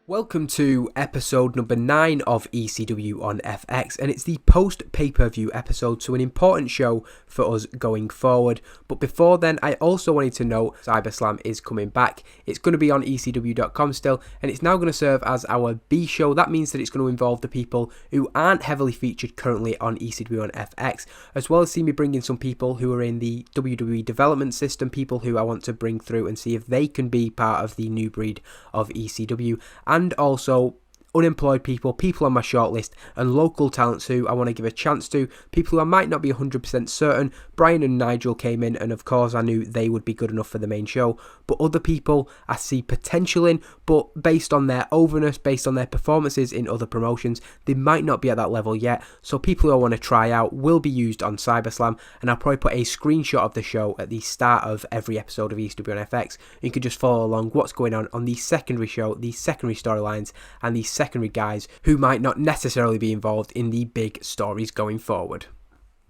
Welcome to episode number 9 of ECW on FX, and it's the post pay-per-view episode, so an important show for us going forward. But before then, I also wanted to note CyberSlam is coming back. It's going to be on ECW.com still, and it's now going to serve as our B show. That means that it's going to involve the people who aren't heavily featured currently on ECW on FX, as well as see me bring in some people who are in the WWE development system, people who I want to bring through and see if they can be part of the new breed of ECW, and also unemployed people on my shortlist, and local talents who I want to give a chance to, people who I might not be 100% certain. Brian and Nigel came in, and of course I knew they would be good enough for the main show, but other people I see potential in, but based on their overness, based on their performances in other promotions, they might not be at that level yet. So people who I want to try out will be used on CyberSlam, and I'll probably put a screenshot of the show at the start of every episode of ECW on FX. You can just follow along what's going on the secondary show, the secondary storylines, and the secondary guys who might not necessarily be involved in the big stories going forward.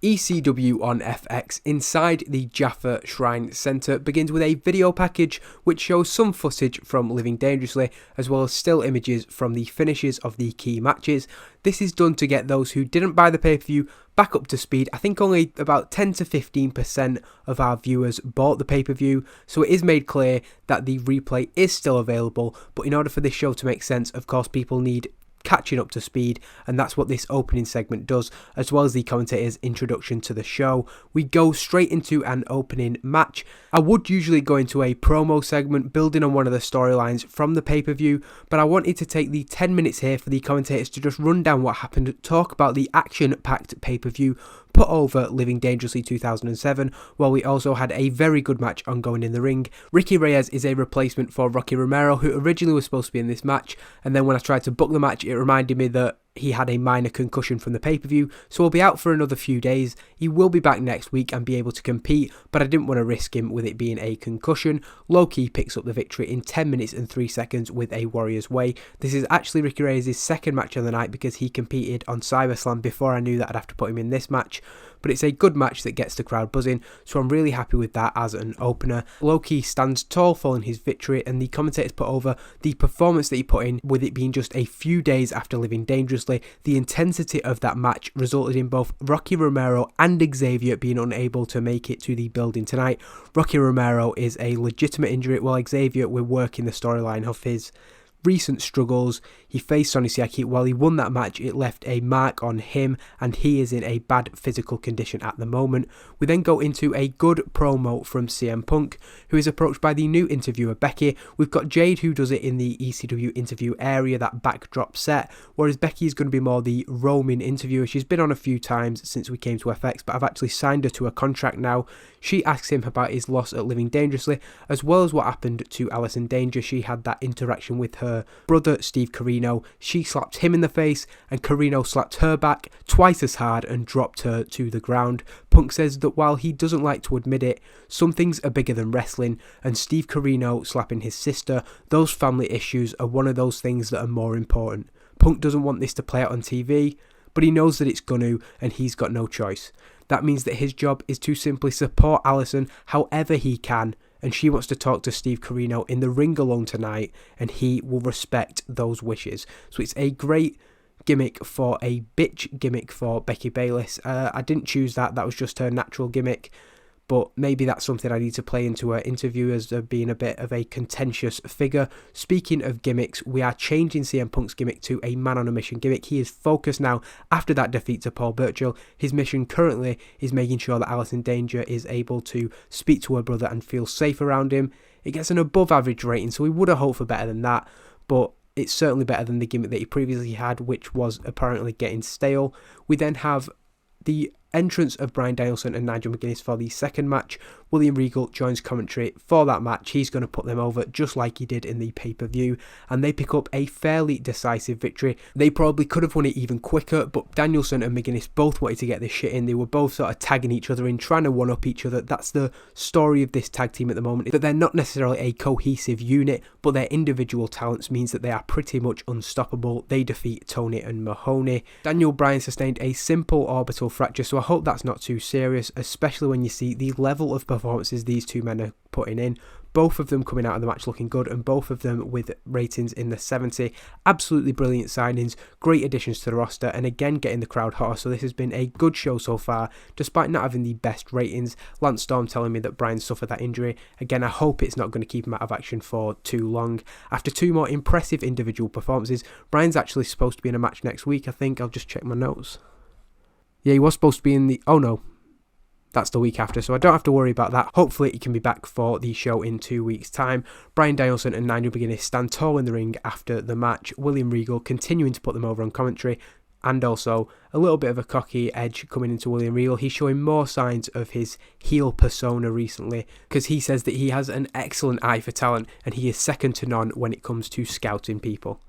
ECW on FX inside the Jaffa Shrine Centre begins with a video package which shows some footage from Living Dangerously, as well as still images from the finishes of the key matches. This is done to get those who didn't buy the pay-per-view back up to speed. I think only about 10 to 15% of our viewers bought the pay-per-view, so it is made clear that the replay is still available, but in order for this show to make sense, of course, people need catching up to speed, and that's what this opening segment does, as well as the commentator's introduction to the show. We go straight into an opening match. I would usually go into a promo segment building on one of the storylines from the pay-per-view, but I wanted to take the 10 minutes here for the commentators to just run down what happened, talk about the action-packed pay-per-view put over Living Dangerously 2007, while we also had a very good match ongoing in the ring. Ricky Reyes is a replacement for Rocky Romero, who originally was supposed to be in this match, and then when I tried to book the match, it reminded me that he had a minor concussion from the pay-per-view, so he'll be out for another few days. He will be back next week and be able to compete, but I didn't want to risk him with it being a concussion. Low-Ki picks up the victory in 10 minutes and 3 seconds with a Warrior's Way. This is actually Ricky Reyes' second match of the night because he competed on CyberSlam before I knew that I'd have to put him in this match. But it's a good match that gets the crowd buzzing, so I'm really happy with that as an opener. Low-Ki stands tall following his victory, and the commentators put over the performance that he put in, with it being just a few days after Living Dangerously. The intensity of that match resulted in both Rocky Romero and Xavier being unable to make it to the building tonight. Rocky Romero is a legitimate injury, while Xavier, we're working the storyline of his recent struggles. He faced Sonny Siaki. While he won that match, it left a mark on him, and he is in a bad physical condition at the moment. We then go into a good promo from CM Punk, who is approached by the new interviewer Becky. We've got Jade, who does it in the ECW interview area, that backdrop set, whereas Becky is going to be more the roaming interviewer. She's been on a few times since we came to FX, but I've actually signed her to a contract now. She asks him about his loss at Living Dangerously, as well as what happened to Allison Danger. She had that interaction with her brother Steve Corino. She slapped him in the face, and Corino slapped her back twice as hard and dropped her to the ground. Punk says that while he doesn't like to admit it, some things are bigger than wrestling, and Steve Corino slapping his sister, those family issues are one of those things that are more important. Punk doesn't want this to play out on TV, but he knows that it's gonna, and he's got no choice. That means that his job is to simply support Allison however he can, and she wants to talk to Steve Corino in the ring alone tonight, and he will respect those wishes. So it's a great gimmick for a bitch gimmick for Becky Bayliss. I didn't choose that was just her natural gimmick, but maybe that's something I need to play into her interview as being a bit of a contentious figure. Speaking of gimmicks, we are changing CM Punk's gimmick to a man on a mission gimmick. He is focused now after that defeat to Paul Burchill. His mission currently is making sure that Allison Danger is able to speak to her brother and feel safe around him. It gets an above average rating, so we would have hoped for better than that, but it's certainly better than the gimmick that he previously had, which was apparently getting stale. We then have the entrance of Bryan Danielson and Nigel McGuinness for the second match. William Regal joins commentary for that match. He's going to put them over just like he did in the pay-per-view, and they pick up a fairly decisive victory. They probably could have won it even quicker, but Danielson and McGuinness both wanted to get this shit in. They were both sort of tagging each other in, trying to one-up each other. That's the story of this tag team at the moment, that they're not necessarily a cohesive unit, but their individual talents means that they are pretty much unstoppable. They defeat Tony and Mahoney. Daniel Bryan sustained a simple orbital fracture, so I hope that's not too serious, especially when you see the level of performances these two men are putting in. both of them coming out of the match looking good, and both of them with ratings in the 70. Absolutely brilliant signings, great additions to the roster, and again getting the crowd hotter. So this has been a good show so far, despite not having the best ratings. Lance Storm telling me that Bryan suffered that injury. Again, I hope it's not going to keep him out of action for too long. After two more impressive individual performances, Bryan's actually supposed to be in a match next week, I think. I'll just check my notes. Yeah, he was supposed to be in the... Oh no, that's the week after, so I don't have to worry about that. Hopefully he can be back for the show in 2 weeks' time. Bryan Danielson and Nigel McGuinness stand tall in the ring after the match. William Regal continuing to put them over on commentary, and also a little bit of a cocky edge coming into William Regal. He's showing more signs of his heel persona recently, because he says that he has an excellent eye for talent and he is second to none when it comes to scouting people.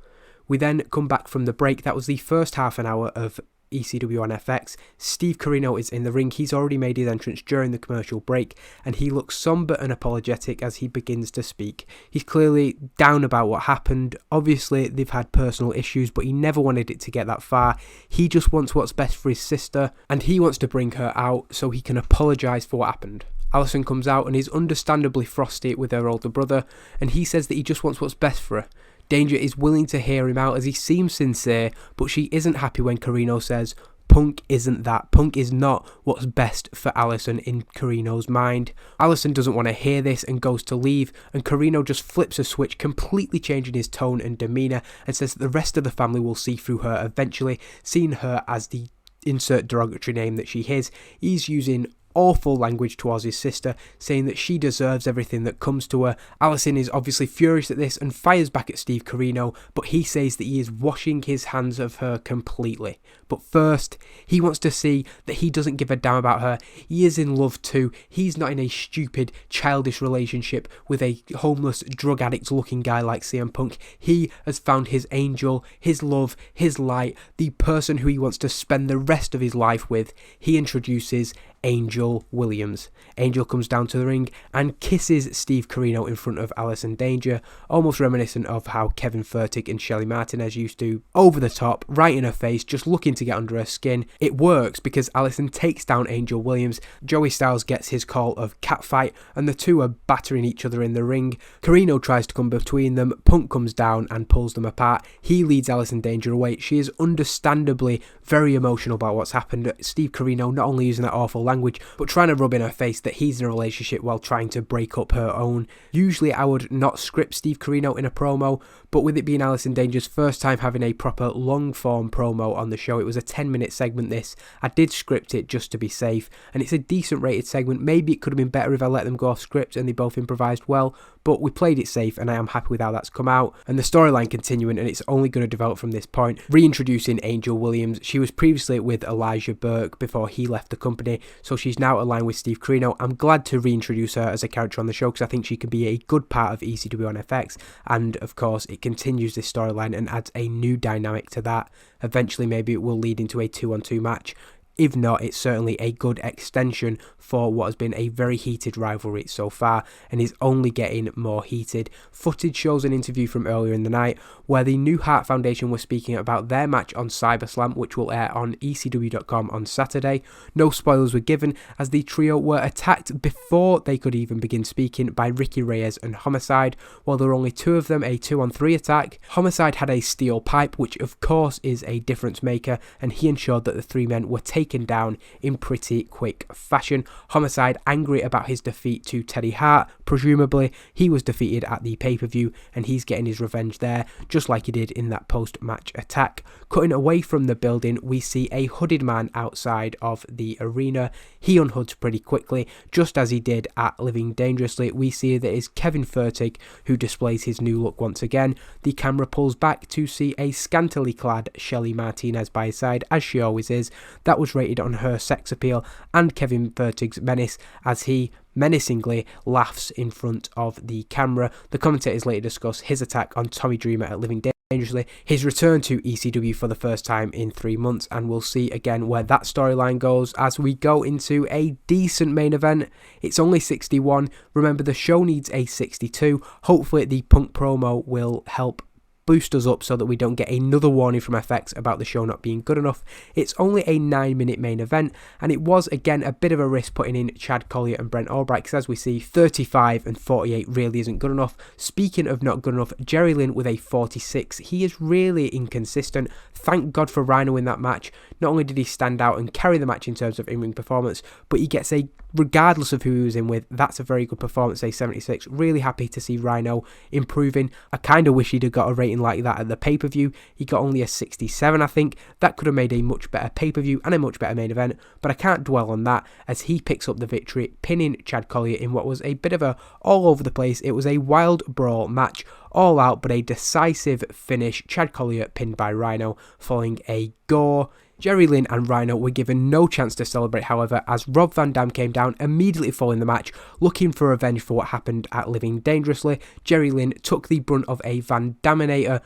We then come back from the break. That was the first half an hour of ECW on FX. Steve Corino is in the ring. He's already made his entrance during the commercial break, and he looks somber and apologetic as he begins to speak. He's clearly down about what happened. Obviously they've had personal issues, but he never wanted it to get that far. He just wants what's best for his sister, and he wants to bring her out so he can apologise for what happened. Alison comes out and is understandably frosty with her older brother, and he says that he just wants what's best for her. Danger is willing to hear him out as he seems sincere, but she isn't happy when Corino says, Punk isn't that. Punk is not what's best for Alison in Corino's mind. Alison doesn't want to hear this and goes to leave, and Corino just flips a switch, completely changing his tone and demeanour, and says that the rest of the family will see through her eventually, seeing her as the insert derogatory name that she is. He's using awful language towards his sister, saying that she deserves everything that comes to her. Alison is obviously furious at this and fires back at Steve Corino, but he says that he is washing his hands of her completely. But first, he wants to see that he doesn't give a damn about her. He is in love too. He's not in a stupid, childish relationship with a homeless, drug addict looking guy like CM Punk. He has found his angel, his love, his light, the person who he wants to spend the rest of his life with. He introduces Angel Williams. Angel comes down to the ring and kisses Steve Corino in front of Alison Danger, almost reminiscent of how Kevin Furtick and Shelly Martinez used to. Over the top, right in her face, just looking to get under her skin. It works because Alison takes down Angel Williams. Joey Styles gets his call of catfight, and the two are battering each other in the ring. Corino tries to come between them. Punk comes down and pulls them apart. He leads Alison Danger away. She is understandably very emotional about what's happened. Steve Corino not only using that awful language, but trying to rub in her face that he's in a relationship while trying to break up her own. Usually I would not script Steve Corino in a promo, but with it being Alison Danger's first time having a proper long form promo on the show, it was a 10-minute segment this, I did script it just to be safe, and it's a decent rated segment. Maybe it could have been better if I let them go off script and they both improvised well, but we played it safe and I am happy with how that's come out, and the storyline continuing, and it's only going to develop from this point. Reintroducing Angel Williams. She was previously with Elijah Burke before he left the company, so she's now aligned with Steve Corino. I'm glad to reintroduce her as a character on the show because I think she can be a good part of ECW on FX, and of course it continues this storyline and adds a new dynamic to that. Eventually maybe it will lead into a 2-on-2 match. If not, it's certainly a good extension for what has been a very heated rivalry so far and is only getting more heated. Footage shows an interview from earlier in the night where the New Heart Foundation were speaking about their match on CyberSlam, which will air on ECW.com on Saturday. No spoilers were given as the trio were attacked before they could even begin speaking by Ricky Reyes and Homicide. While there were only two of them, a 2-on-3 attack. Homicide had a steel pipe, which of course is a difference maker, and he ensured that the three men were taken down in pretty quick fashion. Homicide angry about his defeat to Teddy Hart. Presumably he was defeated at the pay-per-view and he's getting his revenge there, just like he did in that post-match attack. Cutting away from the building, we see a hooded man outside of the arena. He unhoods pretty quickly, just as he did at Living Dangerously. We see that it's Kevin Furtick who displays his new look once again. The camera pulls back to see a scantily clad Shelly Martinez by his side, as she always is. That was rated on her sex appeal and Kevin Furtick's menace as he menacingly laughs in front of the camera. The commentators later discuss his attack on Tommy Dreamer at Living Dangerously, his return to ECW for the first time in 3 months, and we'll see again where that storyline goes as we go into a decent main event. It's only 61. Remember, the show needs a 62. Hopefully the Punk promo will help boost us up so that we don't get another warning from FX about the show not being good enough. It's only a 9-minute main event, and it was again a bit of a risk putting in Chad Collyer and Brent Albright, because as we see, 35 and 48 really isn't good enough. Speaking of not good enough, Jerry Lynn with a 46. He is really inconsistent. Thank God for Rhino in that match. Not only did he stand out and carry the match in terms of in-ring performance, but he gets regardless of who he was in with, that's a very good performance, a 76. Really happy to see Rhino improving. I kind of wish he'd have got a rating like that at the pay-per-view. He got only a 67, I think. That could have made a much better pay-per-view and a much better main event, but I can't dwell on that as he picks up the victory, pinning Chad Collyer in what was a bit of a all over the place. It was a wild brawl match, all out, but a decisive finish. Chad Collyer pinned by Rhino following a gore. Jerry Lynn and Rhino were given no chance to celebrate, however, as Rob Van Dam came down immediately following the match, looking for revenge for what happened at Living Dangerously. Jerry Lynn took the brunt of a Van Terminator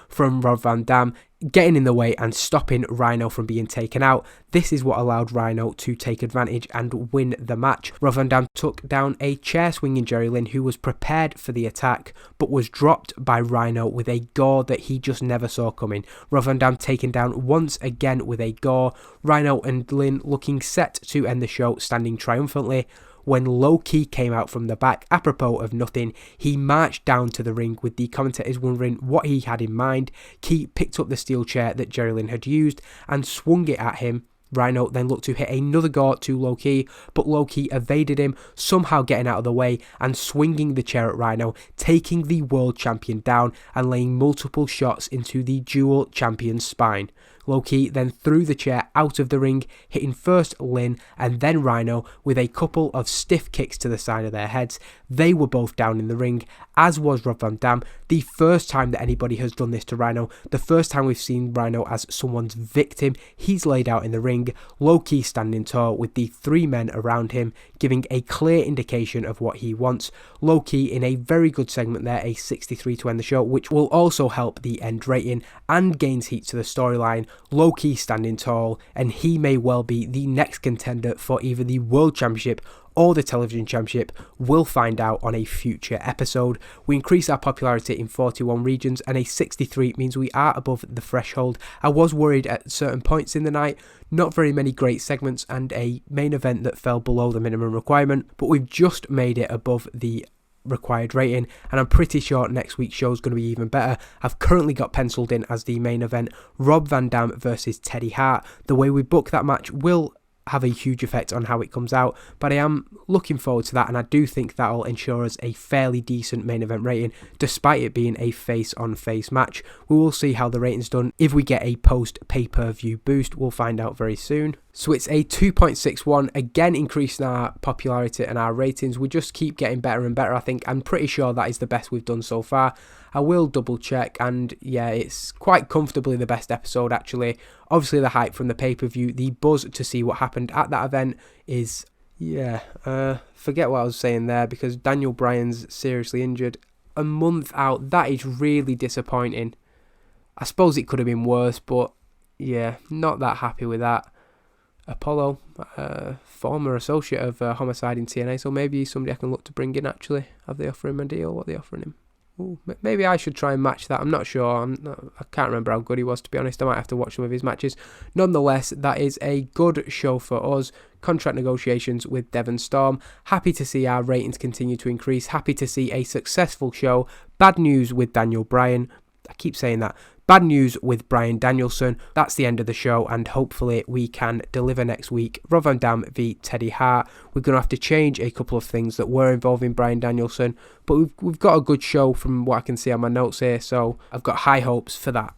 from Rob Van Dam, getting in the way and stopping Rhino from being taken out. This is what allowed Rhino to take advantage and win the match. Rob Van Dam took down a chair swinging Jerry Lynn, who was prepared for the attack but was dropped by Rhino with a gore that he just never saw coming. Rob Van Dam taken down once again with a gore. Rhino and Lynn looking set to end the show, standing triumphantly. When Low-Ki came out from the back, apropos of nothing, he marched down to the ring with the commentators wondering what he had in mind. Ki picked up the steel chair that Jerry Lynn had used and swung it at him. Rhino then looked to hit another gore to Low-Ki, but Low-Ki evaded him, somehow getting out of the way and swinging the chair at Rhino, taking the world champion down and laying multiple shots into the Dual Champion's spine. Low-Ki then threw the chair out of the ring, hitting first Lynn and then Rhino with a couple of stiff kicks to the side of their heads. They were both down in the ring, as was Rob Van Dam. The first time that anybody has done this to Rhino, the first time we've seen Rhino as someone's victim. He's laid out in the ring, Low-Ki standing tall with the three men around him, giving a clear indication of what he wants. Low-Ki in a very good segment there, a 63 to end the show, which will also help the end rating and gains heat to the storyline. Low-Ki standing tall, and he may well be the next contender for either the World Championship or the Television Championship. We'll find out on a future episode. We increase our popularity in 41 regions, and a 63 means we are above the threshold. I was worried at certain points in the night, not very many great segments and a main event that fell below the minimum requirement, but we've just made it above the required rating, and I'm pretty sure next week's show is going to be even better. I've currently got penciled in as the main event Rob Van Dam versus Teddy Hart. The way we book that match will have a huge effect on how it comes out, but I am looking forward to that, and I do think that'll ensure us a fairly decent main event rating despite it being a face on face match. We will see how the rating's done. If we get a post pay-per-view boost, we'll find out very soon. So it's a 2.61, again increasing our popularity and our ratings. We just keep getting better and better, I think. I'm pretty sure that is the best we've done so far. I will double check, and yeah, it's quite comfortably the best episode actually. Obviously the hype from the pay-per-view, the buzz to see what happened at that event is, forget what I was saying there because Daniel Bryan's seriously injured. A month out, that is really disappointing. I suppose it could have been worse, but yeah, not that happy with that. Apollo, former associate of Homicide in TNA, so maybe somebody I can look to bring in actually. Have they offered him a deal? What are they offering him? Ooh, maybe I should try and match that. I'm not sure. I can't remember how good he was, to be honest. I might have to watch some of his matches. Nonetheless, that is a good show for us. Contract negotiations with Devon Storm. Happy to see our ratings continue to increase. Happy to see a successful show. Bad news with Daniel Bryan. I keep saying that. Bad news with Bryan Danielson. That's the end of the show, and hopefully we can deliver next week. Rob Van Dam v Teddy Hart. We're going to have to change a couple of things that were involving Bryan Danielson, but we've got a good show from what I can see on my notes here, so I've got high hopes for that.